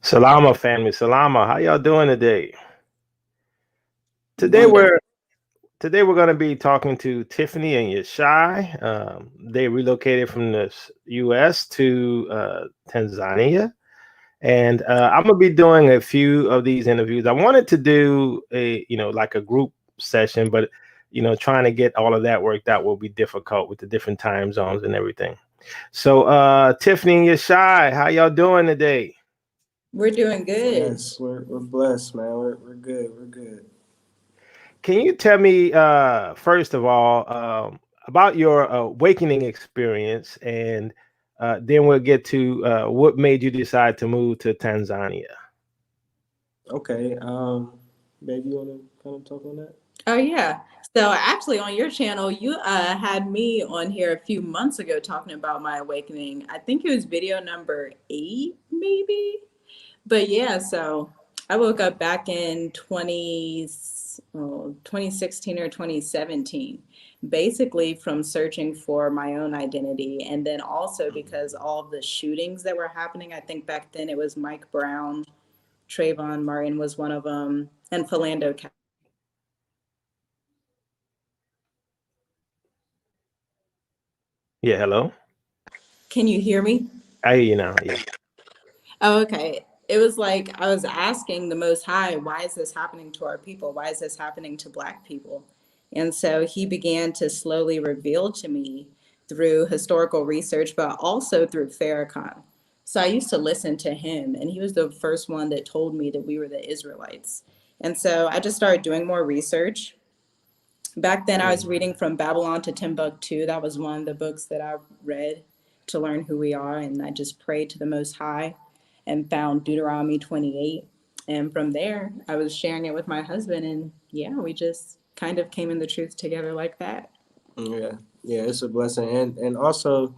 Salama family, Salama. How y'all doing today? Today Wonderful. we're today we're going to be talking to Tiffany and Yashai. They relocated from the U.S. to Tanzania, and I'm gonna be doing a few of these interviews. I wanted to do like a group session, but trying to get all of that worked out will be difficult with the different time zones and everything. So, Tiffany and Yashai, how y'all doing today? We're doing good. Yes, we're blessed, man. We're good. We're good. Can you tell me, first of all, about your awakening experience, and then we'll get to what made you decide to move to Tanzania? Okay. Baby, you wanna kind of talk on that? Oh yeah. So actually on your channel, you had me on here a few months ago talking about my awakening. I think it was video number 8, maybe. But yeah, so I woke up back in 2016 or 2017, basically from searching for my own identity. And then also because all of the shootings that were happening, I think back then it was Mike Brown, Trayvon Martin was one of them, and Philando. Yeah, hello. Can you hear me? I hear you now. Yeah. Oh, okay. It was like I was asking the Most High, why is this happening to our people? Why is this happening to Black people? And so he began to slowly reveal to me through historical research, but also through Farrakhan. So I used to listen to him, and he was the first one that told me that we were the Israelites. And so I just started doing more research. Back then, I was Mm. reading From Babylon to Timbuktu. That was one of the books that I read to learn who we are. And I just prayed to the Most High and found Deuteronomy 28. And from there, I was sharing it with my husband. And yeah, we just kind of came in the truth together like that. Yeah, yeah, it's a blessing, and also,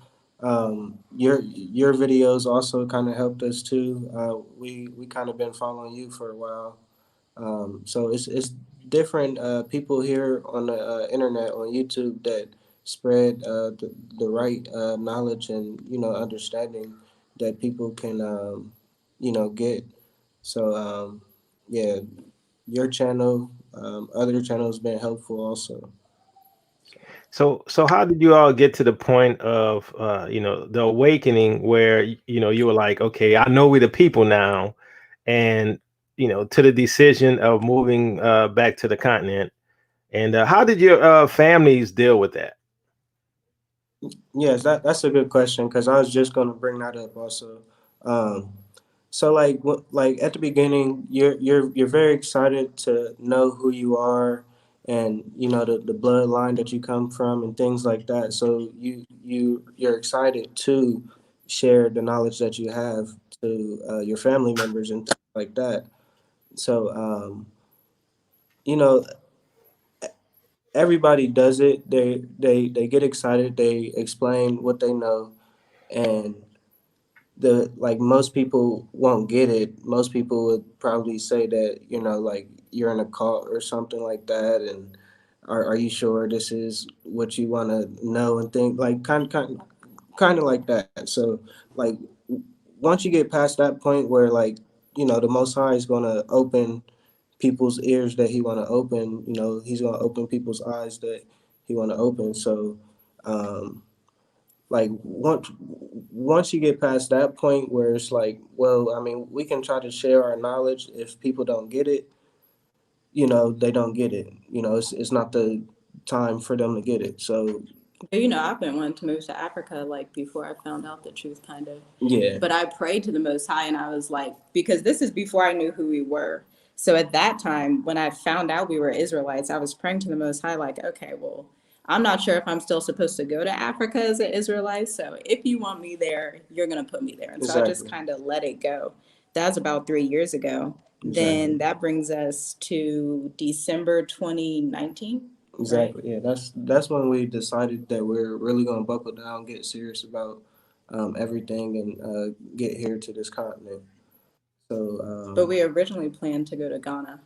your videos also kind of helped us too. We kind of been following you for a while. So it's different people here on the internet on YouTube that spread the right knowledge and understanding that people can get. So yeah, your channel, other channels been helpful also. So how did you all get to the point of the awakening where you were like, okay, I know we're the people now, and to the decision of moving back to the continent, and how did your families deal with that? Yes, that's a good question because I was just gonna bring that up also. Um, so like at the beginning, you're very excited to know who you are and the bloodline that you come from and things like that. So you're excited to share the knowledge that you have to your family members and things like that. So you know everybody does it. They get excited. They explain what they know, and the like most people won't get it. Most people would probably say that like you're in a cult or something like that, and are you sure this is what you want to know and think like kind of like that. So like once you get past that point where like the Most High is gonna open people's ears that He want to open, He's gonna open people's eyes that He want to open. So like once you get past that point where it's like, well, I mean, we can try to share our knowledge. If people don't get it, they don't get it. It's not the time for them to get it. So But I've been wanting to move to Africa like before I found out the truth, kind of. yeah, But I prayed to the Most High and I was like, because this is before I knew who we were. So at that time, when I found out we were Israelites, I was praying to the Most High, like, okay, well, I'm not sure if I'm still supposed to go to Africa as an Israelite. So if you want me there, you're going to put me there. And so I just exactly, kind of let it go. That was about 3 years ago. Then exactly, that brings us to December 2019, right? exactly. Yeah, that's when we decided that we're really gonna buckle down, get serious about everything, and get here to this continent. So But we originally planned to go to Ghana.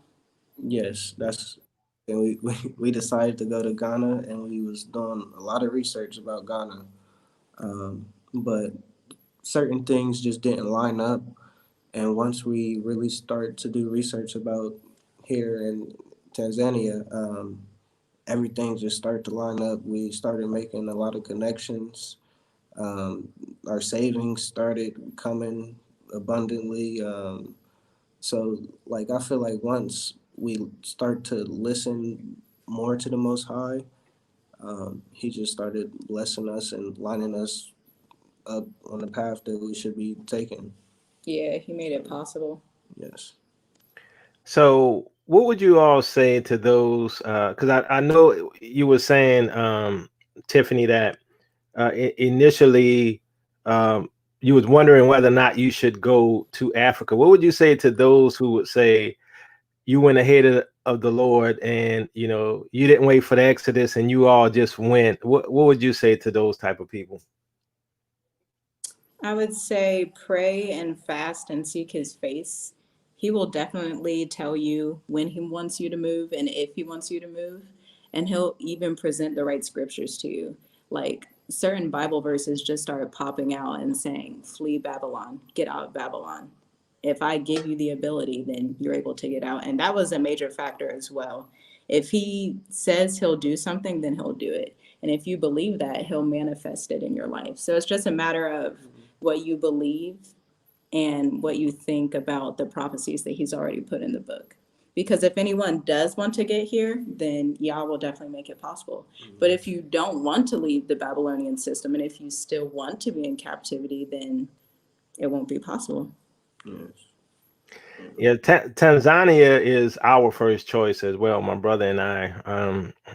yes, that's and we decided to go to Ghana, and we was doing a lot of research about Ghana, but certain things just didn't line up, And once we really start to do research about here in Tanzania, everything just started to line up. We started making a lot of connections. Our savings started coming abundantly. So, like, I feel like once we start to listen more to the Most High, He just started blessing us and lining us up on the path that we should be taking. Yeah, he made it possible. Yes. So, what would you all say to those? Because I know you were saying, Tiffany, that initially you was wondering whether or not you should go to Africa. What would you say to those who would say you went ahead of the Lord and you didn't wait for the Exodus and you all just went? What would you say to those type of people? I would say pray and fast and seek his face. He will definitely tell you when he wants you to move and if he wants you to move. And he'll even present the right scriptures to you. Like certain Bible verses just started popping out and saying, flee Babylon, get out of Babylon. If I give you the ability, then you're able to get out. And that was a major factor as well. If he says he'll do something, then he'll do it. And if you believe that, he'll manifest it in your life. So it's just a matter of what you believe and what you think about the prophecies that he's already put in the book. Because if anyone does want to get here, then Yah will definitely make it possible. But if you don't want to leave the Babylonian system and if you still want to be in captivity, then it won't be possible. Yes. Yeah, Tanzania is our first choice as well, my brother and I.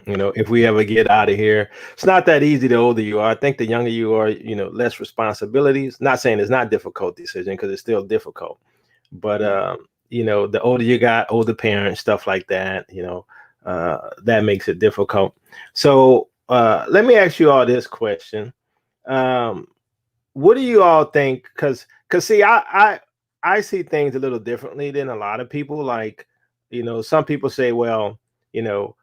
If we ever get out of here, it's not that easy the older you are. I think the younger you are, less responsibilities. Not saying it's not difficult decision because it's still difficult, but the older you got, older parents, stuff like that, that makes it difficult. So let me ask you all this question. What do you all think? Because see, I see things a little differently than a lot of people. Like, some people say, well, the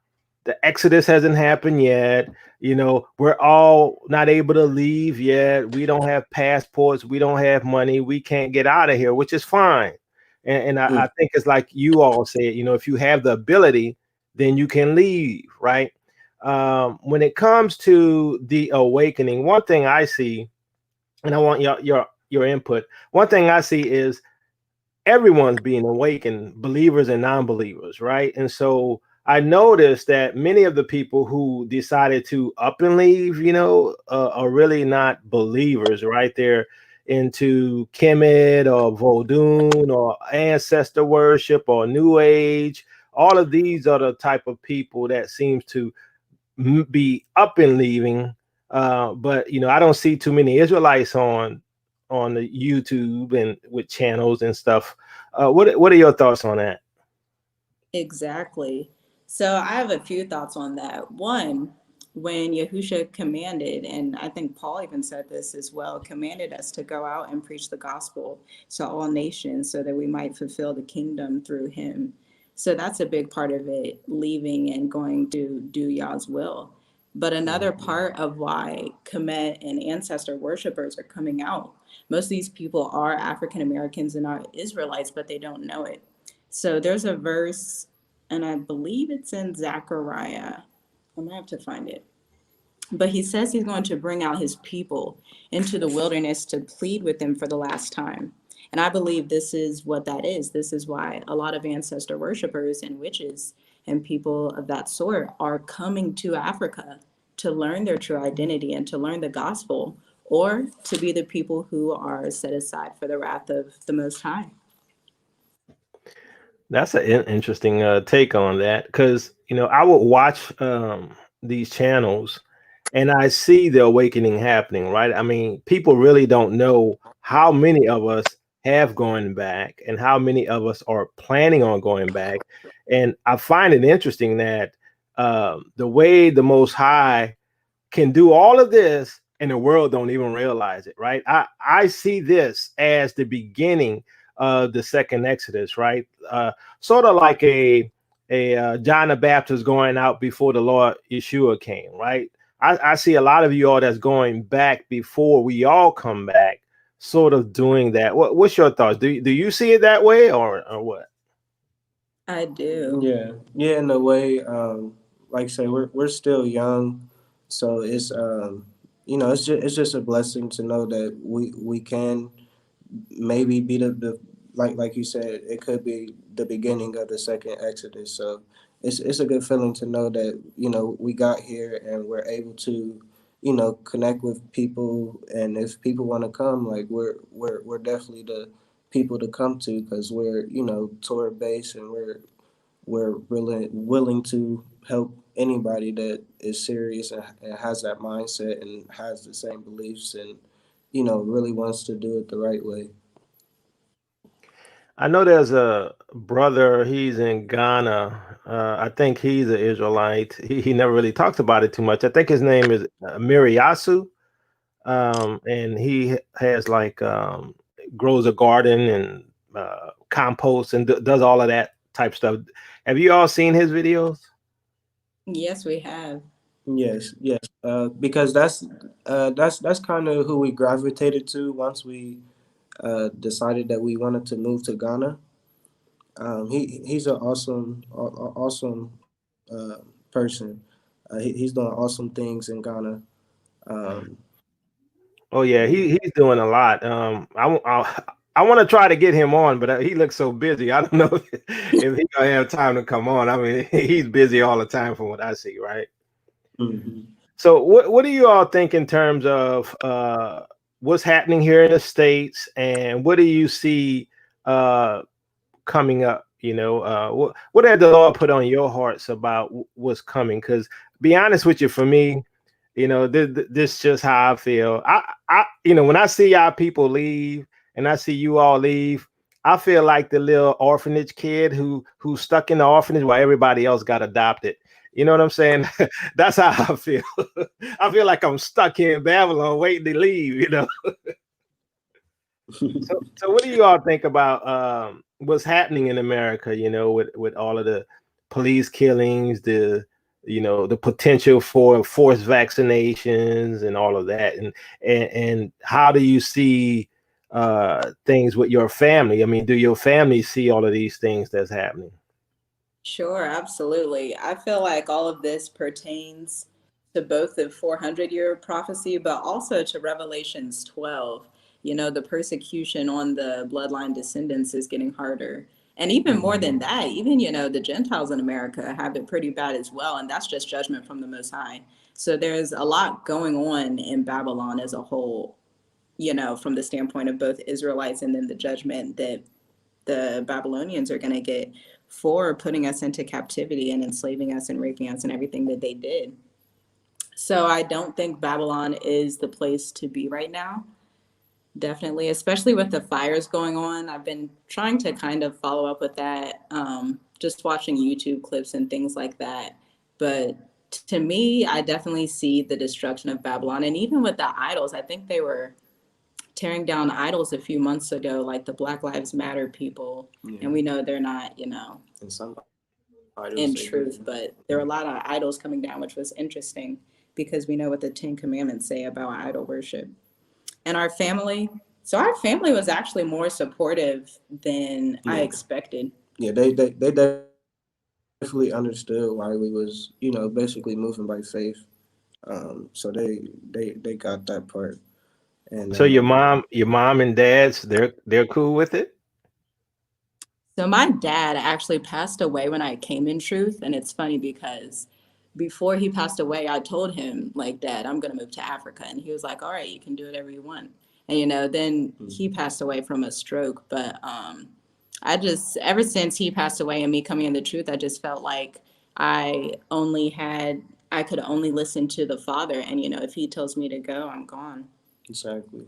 Exodus hasn't happened yet. We're all not able to leave yet. We don't have passports. We don't have money. We can't get out of here, which is fine. And I think it's like you all said, if you have the ability, then you can leave, right? When it comes to the awakening, one thing I see, and I want your input. One thing I see is everyone's being awakened, believers and non-believers, right? And so I noticed that many of the people who decided to up and leave, are really not believers, right? They're into Kemet or Vodun or ancestor worship or New Age. All of these are the type of people that seems to be up and leaving. But I don't see too many Israelites on the YouTube and with channels and stuff. What are your thoughts on that? Exactly. So I have a few thoughts on that. One, when Yahusha commanded, and I think Paul even said this as well, commanded us to go out and preach the gospel to all nations so that we might fulfill the kingdom through him. So that's a big part of it, leaving and going to do Yah's will. But another part of why Kemet and ancestor worshipers are coming out, most of these people are African Americans and are Israelites, but they don't know it. So there's a verse, and I believe it's in Zechariah. I'm gonna have to find it. But he says he's going to bring out his people into the wilderness to plead with them for the last time. And I believe this is what that is. This is why a lot of ancestor worshipers and witches and people of that sort are coming to Africa to learn their true identity and to learn the gospel, or to be the people who are set aside for the wrath of the Most High. That's an interesting take on that, because I would watch these channels and I see the awakening happening, right? I mean, people really don't know how many of us have gone back and how many of us are planning on going back. And I find it interesting that the way the Most High can do all of this and the world don't even realize it, right? I see this as the beginning of the second Exodus, right? Sort of like a John the Baptist going out before the Lord Yeshua came, right? I see a lot of you all that's going back before we all come back, sort of doing that. What's your thoughts? Do you see it that way, or what? I do. Yeah, in a way. Like I say, we're still young, so it's it's just a blessing to know that we can maybe be the like you said, it could be the beginning of the second Exodus. So it's a good feeling to know that we got here and we're able to connect with people, and if people want to come, like we're definitely the people to come to, because we're tour based, and we're really willing to help anybody that is serious and has that mindset and has the same beliefs, and really wants to do it the right way. I know there's a brother. He's in Ghana. I think he's an Israelite. He never really talks about it too much. I think his name is Miriyasu, and he has like grows a garden and composts and does all of that type stuff. Have you all seen his videos? Yes, we have. Yes. Because that's kind of who we gravitated to once we decided that we wanted to move to Ghana. He's an awesome person. He's doing awesome things in Ghana. Um, Oh yeah, he's doing a lot. I want to try to get him on, but he looks so busy. I don't know if he's gonna have time to come on. I mean, he's busy all the time from what I see, right? mhm. So what do you all think in terms of what's happening here in the States, and what do you see uh, coming up? What had the Lord put on your hearts about what's coming? Because be honest with you, for me, this just how I feel. When I see y'all people leave, and I see you all leave, I feel like the little orphanage kid who's stuck in the orphanage while everybody else got adopted. You know what I'm saying? That's how I feel. I feel like I'm stuck here in Babylon waiting to leave. So what do you all think about what's happening in America, with all of the police killings, the potential for forced vaccinations and all of that, and how do you see things with your family? I mean, do your family see all of these things that's happening? Sure, absolutely. I feel like all of this pertains to both the 400-year prophecy, but also to Revelations 12. The persecution on the bloodline descendants is getting harder. And even more than that, even, the Gentiles in America have it pretty bad as well. And that's just judgment from the Most High. So there's a lot going on in Babylon as a whole, from the standpoint of both Israelites and then the judgment that the Babylonians are going to get for putting us into captivity and enslaving us and raping us and everything that they did. So I don't think Babylon is the place to be right now. Definitely, especially with the fires going on. I've been trying to kind of follow up with that, just watching YouTube clips and things like that. But to me, I definitely see the destruction of Babylon. And even with the idols, I think they were tearing down idols a few months ago, like the Black Lives Matter people. Yeah. And we know they're not, And some in truth, but there are a lot of idols coming down, which was interesting because we know what the 10 Commandments say about idol worship. And our family was actually more supportive than I expected. Yeah, they definitely understood why we was basically moving by faith. So they got that part. And So your mom and dad's they're cool with it? So my dad actually passed away when I came in truth. And it's funny because before he passed away, I told him, like, Dad, I'm going to move to Africa. And he was like, all right, you can do whatever you want. And, then he passed away from a stroke. But ever since he passed away and me coming in the truth, I just felt like I could only listen to the Father. And, if he tells me to go, I'm gone. Exactly.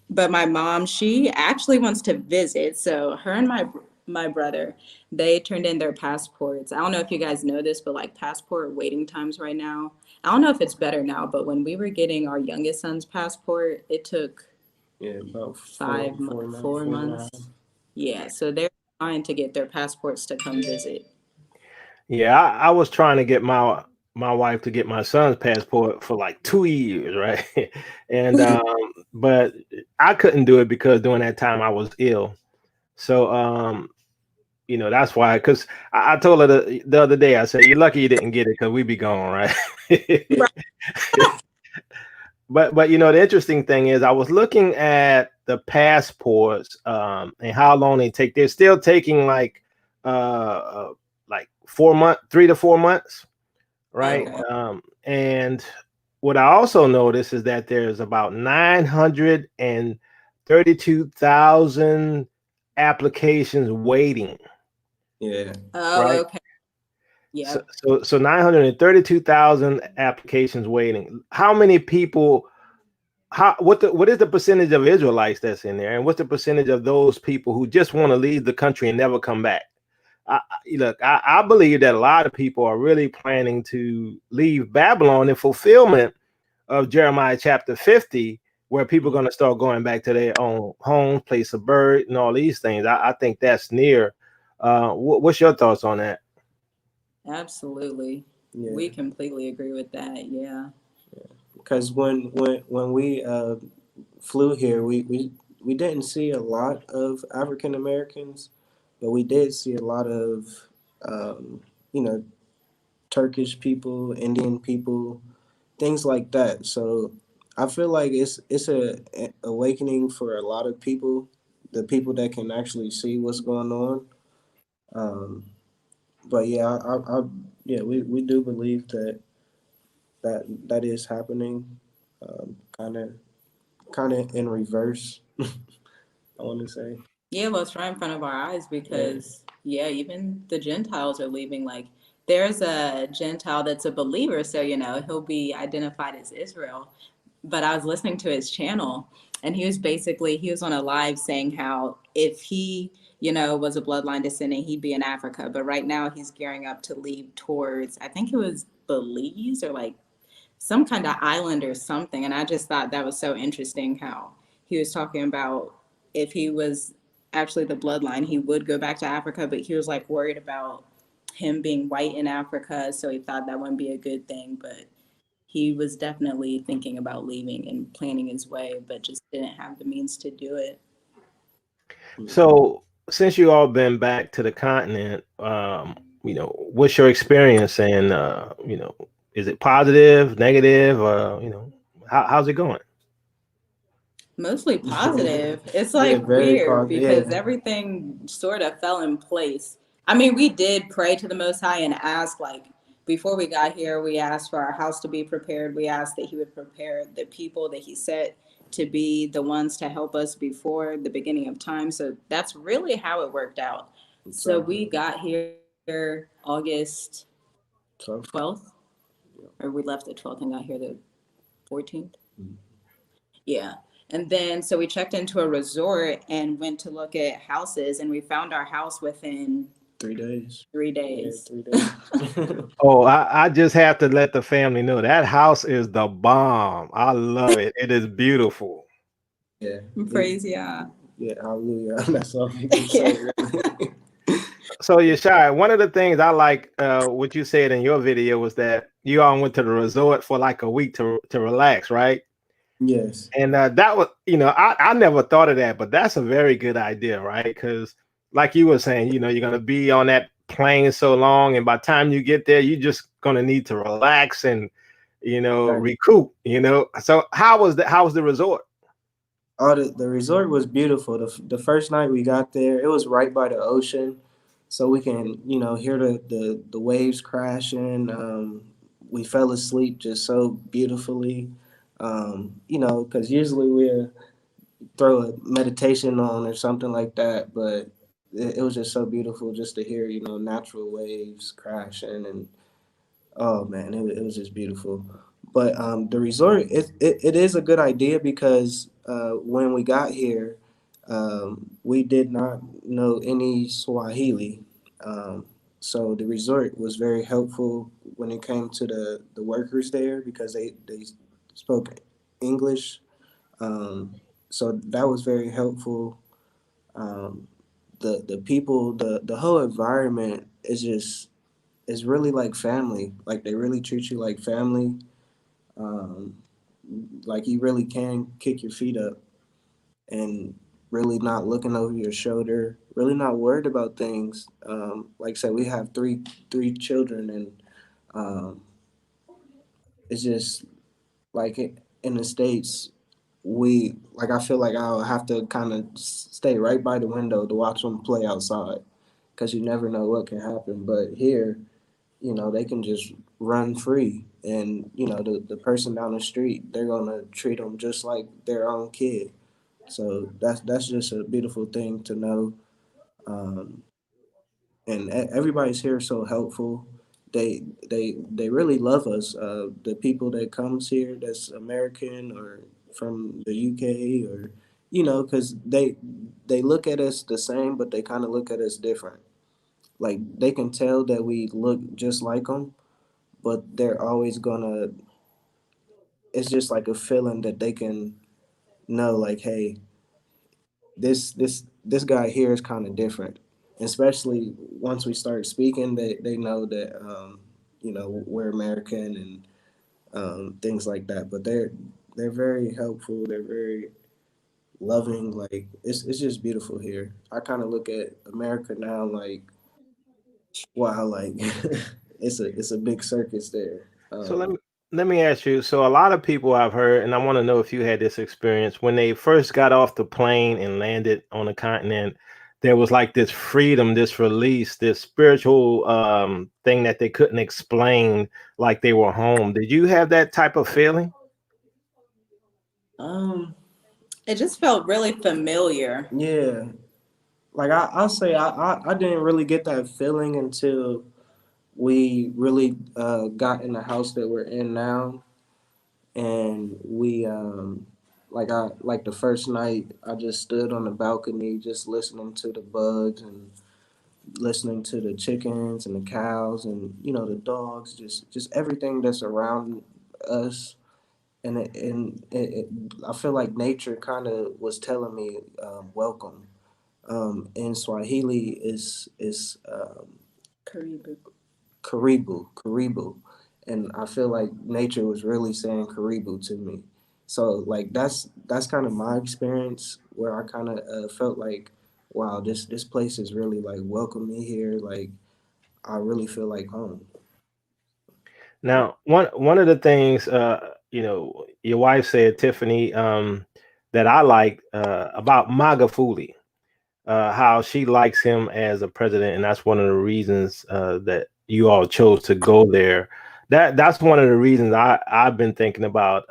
But my mom, she actually wants to visit. So her and my brother, they turned in their passports. I don't know if you guys know this, but like passport waiting times right now. I don't know if it's better now, but when we were getting our youngest son's passport, it took about 4 months. Yeah, so they're trying to get their passports to come visit. Yeah, I was trying to get my wife to get my son's passport for like 2 years, right? And but I couldn't do it because during that time I was ill. So that's why. Because I told her the other day, I said, "You're lucky you didn't get it, because we be gone, right?" Right. But the interesting thing is, I was looking at the passports, and how long they take. They're still taking like 4 months, 3 to 4 months, right? Okay. And what I also noticed is that there's about 932,000 applications waiting, Yeah. Oh, right? okay. So, Yep. so 932,000 applications waiting. How many people? What is the percentage of Israelites that's in there, and what's the percentage of those people who just want to leave the country and never come back? I believe that a lot of people are really planning to leave Babylon in fulfillment of Jeremiah chapter 50, where people are going to start going back to their own homes, place of birth, and all these things. I think that's near. What's your thoughts on that? Absolutely. Yeah. We completely agree with that. Yeah. Because when we flew here, we didn't see a lot of African Americans, but we did see a lot of um, you know Turkish people, Indian people, things like that. So I feel like it's a awakening for a lot of people, the people that can actually see what's going on. Um, but yeah, yeah, we do believe that is happening, kind of in reverse. I want to say, Yeah, well, it's right in front of our eyes yeah, because, yeah, even the Gentiles are leaving. Like, there's a Gentile that's a believer, so, he'll be identified as Israel. But I was listening to his channel, and he was on a live saying how if he, was a bloodline descendant, he'd be in Africa. But right now, he's gearing up to leave towards, I think it was Belize or like some kind of island or something. And I just thought that was so interesting how he was talking about if he was actually the bloodline, he would go back to Africa, but he was like worried about him being white in Africa. So he thought that wouldn't be a good thing. But he was definitely thinking about leaving and planning his way, but just didn't have the means to do it. So, since you all been back to the continent, what's your experience? And is it positive, negative? How's it going? Mostly positive. It's yeah, like very weird positive. because Yeah, everything sort of fell in place. I mean, we did pray to the Most High and ask, like, before we got here, we asked for our house to be prepared. We asked that He would prepare the people that He set to be the ones to help us before the beginning of time. So that's really how it worked out. So we exactly. got here August So 12th, or we left the 12th and got here the 14th. Yeah. And then, so we checked into a resort and went to look at houses, and we found our house within 3 days. three Yeah, days. 3 days. Oh, I just have to let the family know that house is the bomb. I love it. It is beautiful. yeah, Praise yeah. yeah, hallelujah. That's all we can Yeah. say, really. So, Yeshai, one of the things I like, what you said in your video, was that you all went to the resort for like a week to relax, right? Yes, And that was, I never thought of that, but that's a very good idea, right? Because, like you were saying, you're going to be on that plane so long, and by the time you get there, you're just going to need to relax and, exactly. recoup. So how was the resort? Oh, the resort was beautiful. The first night we got there, it was right by the ocean, so we can hear the waves crashing. We fell asleep just so beautifully. Because usually we throw a meditation on or something like that, but it was just so beautiful just to hear natural waves crashing, and oh man, it was just beautiful. But the resort, it is a good idea because when we got here, we did not know any Swahili. Um, so the resort was very helpful when it came to the workers there because they spoke English. Um, so that was very helpful. Um, the people, the whole environment is just it's really like family. Like they really treat you like family. Um, like you really can kick your feet up and really not looking over your shoulder, really not worried about things. Like I said, we have three children, and um, it's just like in the States, we like I feel like I'll have to kind of stay right by the window to watch them play outside because you never know what can happen. But here, they can just run free, and the person down the street, they're gonna treat them just like their own kid. So that's just a beautiful thing to know. Um, and everybody's here so helpful. They really love us. The people that comes here that's American or from the UK, or because they look at us the same, but they kind of look at us different. Like they can tell that we look just like them, but they're always gonna. It's just like a feeling that they can know, like, hey, this guy here is kind of different. Especially once we start speaking, they know that we're American and things like that. But they're very helpful. They're very loving. Like it's just beautiful here. I kind of look at America now like, wow, like it's a big circus there. So let me ask you. So a lot of people I've heard, and I want to know if you had this experience when they first got off the plane and landed on the continent. There was like this freedom, this release, this spiritual thing that they couldn't explain, like they were home. Did you have that type of feeling? Um, It just felt really familiar. yeah, like I'll say I didn't really get that feeling until we really got in the house that we're in now, and we like the first night I just stood on the balcony just listening to the bugs and listening to the chickens and the cows and the dogs, just everything that's around us. And I feel like nature kind of was telling me welcome. In Swahili is Karibu. Karibu, and I feel like nature was really saying Karibu to me. So like that's kind of my experience where I kind of felt like, wow, this place is really like welcome me here. Like I really feel like home. Now, one of the things your wife said, Tiffany, that I like about Magafuli, how she likes him as a president, and that's one of the reasons that you all chose to go there. That's one of the reasons I've been thinking about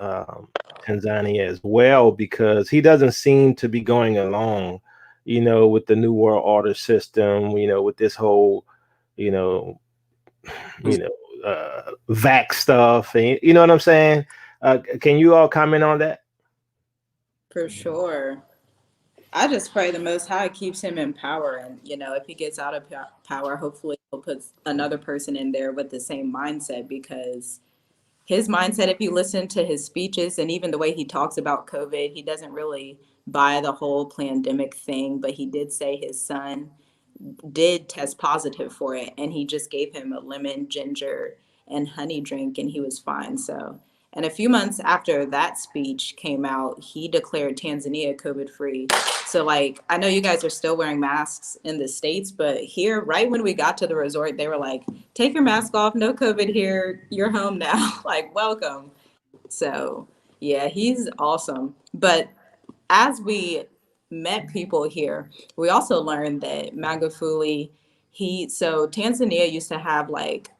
Tanzania as well, because he doesn't seem to be going along, with the New World Order system, with this whole, you know, vax stuff, and you know what I'm saying. Can you all comment on that? For sure. I just pray the Most High keeps him in power. And, if he gets out of power, hopefully he'll put another person in there with the same mindset, because his mindset, if you listen to his speeches and even the way he talks about COVID, he doesn't really buy the whole pandemic thing, but he did say his son did test positive for it, and he just gave him a lemon, ginger, and honey drink, and he was fine. So, and a few months after that speech came out, he declared Tanzania COVID free. So, like, I know you guys are still wearing masks in the States, but here, right when we got to the resort, they were like, take your mask off, no COVID here, you're home now. Like, welcome. So, yeah, he's awesome. But as we met people here, we also learned that Magufuli, so Tanzania used to have like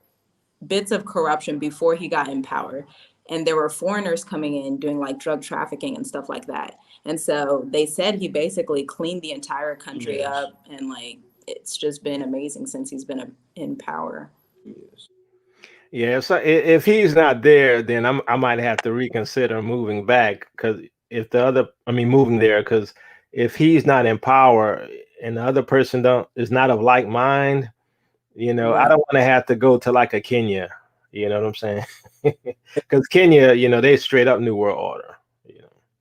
bits of corruption before he got in power. And there were foreigners coming in doing like drug trafficking and stuff like that. And so they said he basically cleaned the entire country Yes. up, and like it's just been amazing since he's been in power. Yes. Yeah, so if he's not there, then I might have to reconsider moving back, because moving there, because if he's not in power and the other person don't is not of like mind, I Right. don't want to have to go to like a Kenya. You know what I'm saying? Because Kenya, they straight up New World Order.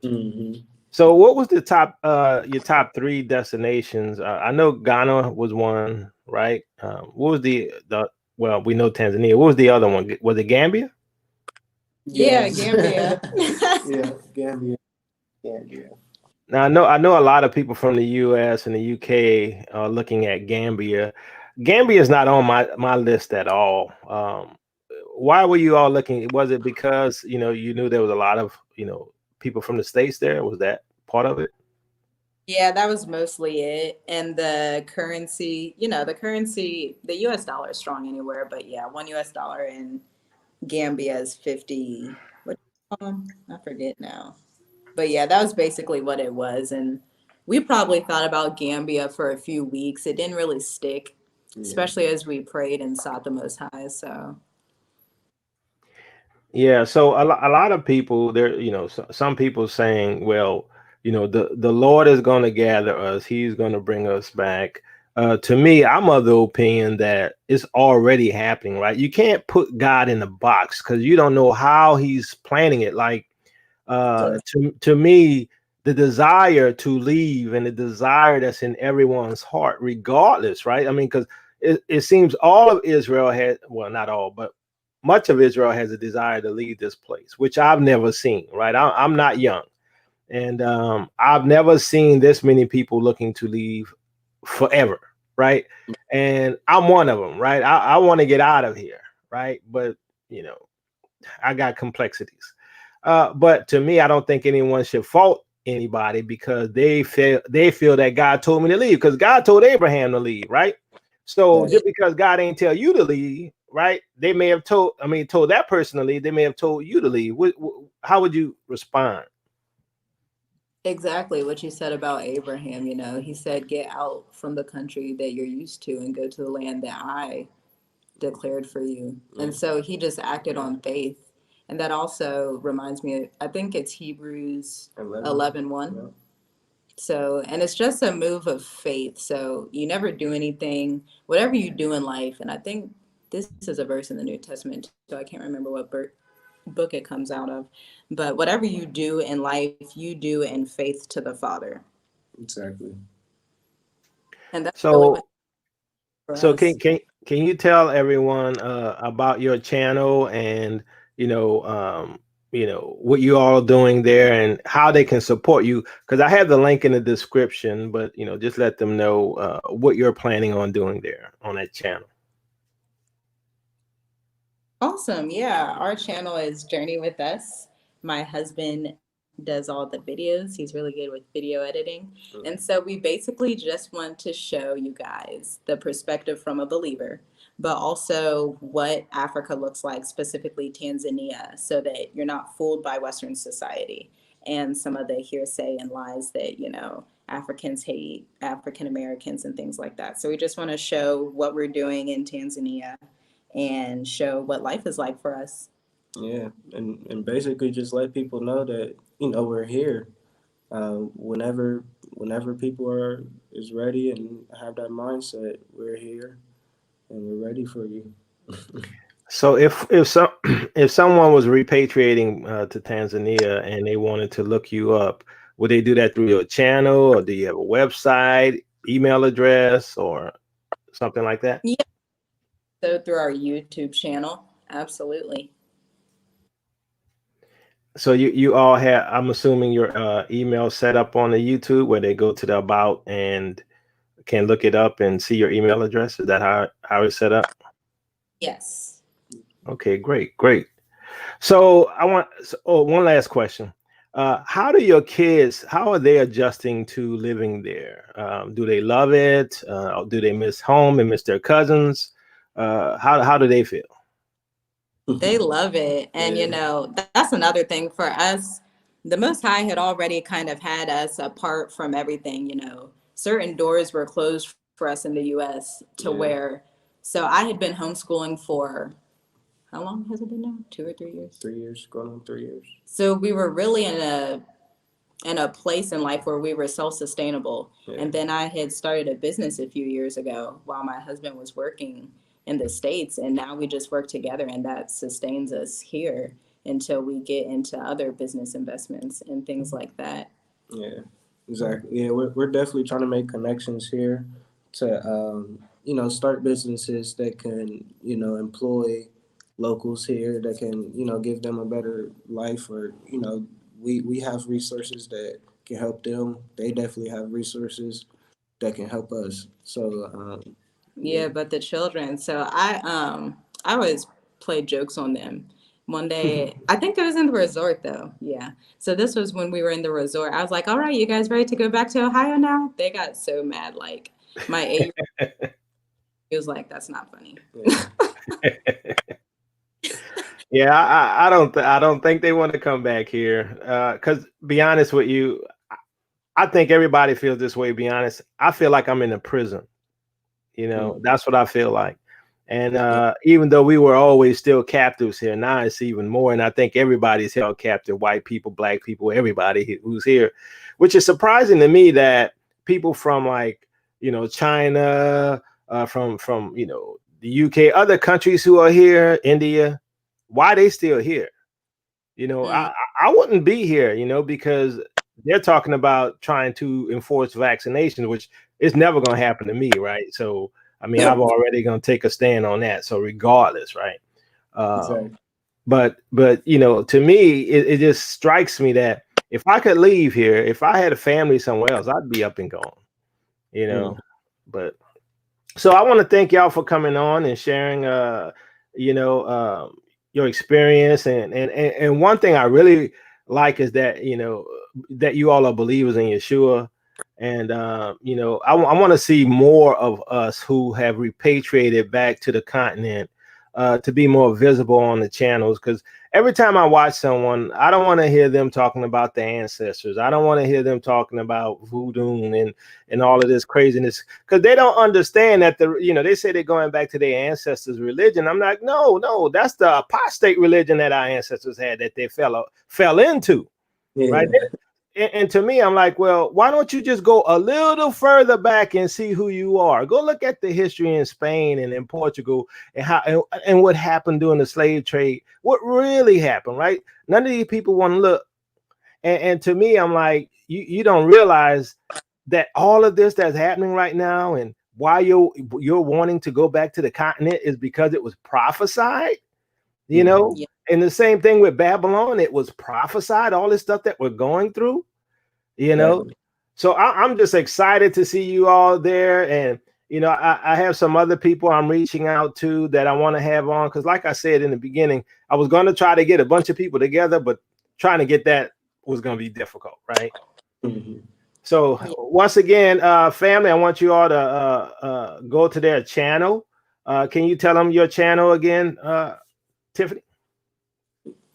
Hmm. So what was the top your top three destinations? I know Ghana was one, right? What was the well, we know Tanzania. What was the other one? Was it Gambia? Yeah, Yes. Gambia. Yeah, Gambia. Gambia. Now I know a lot of people from the U.S. and the U.K. are looking at Gambia. Gambia is not on my list at all. Why were you all looking? Was it because you knew there was a lot of people from the States there? Was that part of it? Yeah, that was mostly it. And the currency, the US dollar is strong anywhere, but yeah, one US dollar in Gambia is 50. What I forget now. But yeah, that was basically what it was. And we probably thought about Gambia for a few weeks. It didn't really stick, Yeah. especially as we prayed and sought the Most High. So Yeah, so a lot of people there, some people saying, well, the Lord is going to gather us. He's going to bring us back. To me, I'm of the opinion that it's already happening, right? You can't put God in a box because you don't know how he's planning it. Like to me, the desire to leave and the desire that's in everyone's heart, regardless, right? I mean, because it seems all of Israel had, well, not all, but much of Israel has a desire to leave this place, which I've never seen, right? I'm not young, and I've never seen this many people looking to leave forever, right? And I'm one of them, right? I want to get out of here, right? But you know, I got complexities. But to me, I don't think anyone should fault anybody because they feel that God told me to leave because God told Abraham to leave, right? So Yes. just because God ain't tell you to leave, right? They may have told that person to leave. They may have told you to leave. How would you respond? exactly what you said about Abraham, he said, get out from the country that you're used to and go to the land that I declared for you. And so he just acted on faith. And that also reminds me, I think it's Hebrews 11:1. Yeah. So, and it's just a move of faith. So you never do anything, whatever you do in life. And I think this is a verse in the New Testament, so I can't remember what book it comes out of. But whatever you do in life, you do in faith to the Father. Exactly. And that's really what So for So us. can you tell everyone about your channel and what you all are doing there and how they can support you? Because I have the link in the description, but just let them know what you're planning on doing there on that channel. Awesome. Yeah. Our channel is Journey with Us. My husband does all the videos. He's really good with video editing. And so we basically just want to show you guys the perspective from a believer, but also what Africa looks like, specifically Tanzania, so that you're not fooled by Western society and some of the hearsay and lies that, Africans hate African Americans and things like that. So we just want to show what we're doing in Tanzania and show what life is like for us. Yeah, and basically just let people know that we're here. Whenever people is ready and have that mindset, we're here and we're ready for you. So if someone was repatriating to Tanzania and they wanted to look you up, would they do that through your channel or do you have a website, email address, or something like that? Yeah. So through our YouTube channel, absolutely. So you all have, I'm assuming your email set up on the YouTube where they go to the about and can look it up and see your email address. Is that how it's set up? Yes. Okay, great. So one last question. How do your kids, how are they adjusting to living there? Do they love it? Do they miss home and miss their cousins? How do they feel? They love it. And, Yeah. that's another thing for us. The Most High had already kind of had us apart from everything, Certain doors were closed for us in the US to Yeah. where, so I had been homeschooling for, how long has it been now? 2 or 3 years? 3 years, going on 3 years. So we were really in a place in life where we were self-sustainable. Yeah. And then I had started a business a few years ago while my husband was working in the States. And now we just work together and that sustains us here until we get into other business investments and things like that. Yeah, exactly. Yeah, we're definitely trying to make connections here to start businesses that can employ locals here that can give them a better life or we have resources that can help them. They definitely have resources that can help us. So Yeah, but the children. So I always played jokes on them. One day, I think it was in the resort though. Yeah. So this was when we were in the resort. I was like, "All right, you guys ready to go back to Ohio now?" They got so mad. Like my 8-year-old was like, "That's not funny." yeah. Yeah, I don't think they want to come back here. Because be honest with you, I think everybody feels this way. Be honest, I feel like I'm in a prison. That's what I feel like. And even though we were always still captives here, now it's even more. And I think everybody's held captive: white people, black people, everybody who's here, which is surprising to me that people from like China, from the UK, other countries who are here, India, why they still here? I wouldn't be here, because they're talking about trying to enforce vaccinations, which is never going to happen to me, right? So, I mean, Yep. I'm already going to take a stand on that. So, regardless, right? Exactly. But to me, it just strikes me that if I could leave here, if I had a family somewhere else, I'd be up and gone. But so I want to thank y'all for coming on and sharing, your experience. And one thing I really like is that, that you all are believers in Yeshua. And, I want to see more of us who have repatriated back to the continent to be more visible on the channels. Because every time I watch someone, I don't want to hear them talking about the ancestors. I don't want to hear them talking about voodoo and all of this craziness, because they don't understand that they say they're going back to their ancestors' religion. I'm like, no, that's the apostate religion that our ancestors had that they fell into, right? And to me, I'm like, well, why don't you just go a little further back and see who you are? Go look at the history in Spain and in Portugal and how and what happened during the slave trade. What really happened, right? None of these people want to look. And to me, I'm like, you don't realize that all of this that's happening right now and why you're wanting to go back to the continent is because it was prophesied, Yeah. And the same thing with Babylon, it was prophesied, all this stuff that we're going through, Exactly. So I'm just excited to see you all there. And, I have some other people I'm reaching out to that I want to have on. Because like I said in the beginning, I was going to try to get a bunch of people together, but trying to get that was going to be difficult, right? So once again, family, I want you all to go to their channel. Can you tell them your channel again, Tiffany?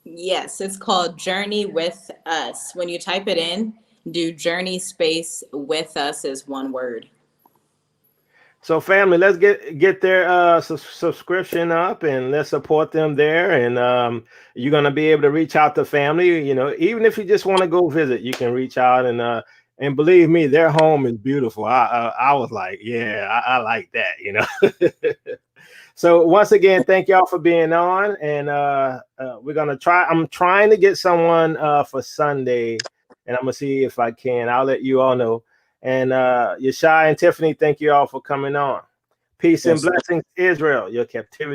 Yes, it's called Journey with Us. When you type it in, do Journey space with us is one word. So family, let's get their subscription up and let's support them there. And you're going to be able to reach out to family, even if you just want to go visit, you can reach out and believe me, their home is beautiful. I was like, yeah, I like that, So once again, thank y'all for being on. And we're going to I'm trying to get someone for Sunday, and I'm going to see if I can. I'll let you all know. And Yeshai and Tiffany, thank you all for coming on. Peace and blessings, Israel. Your captivity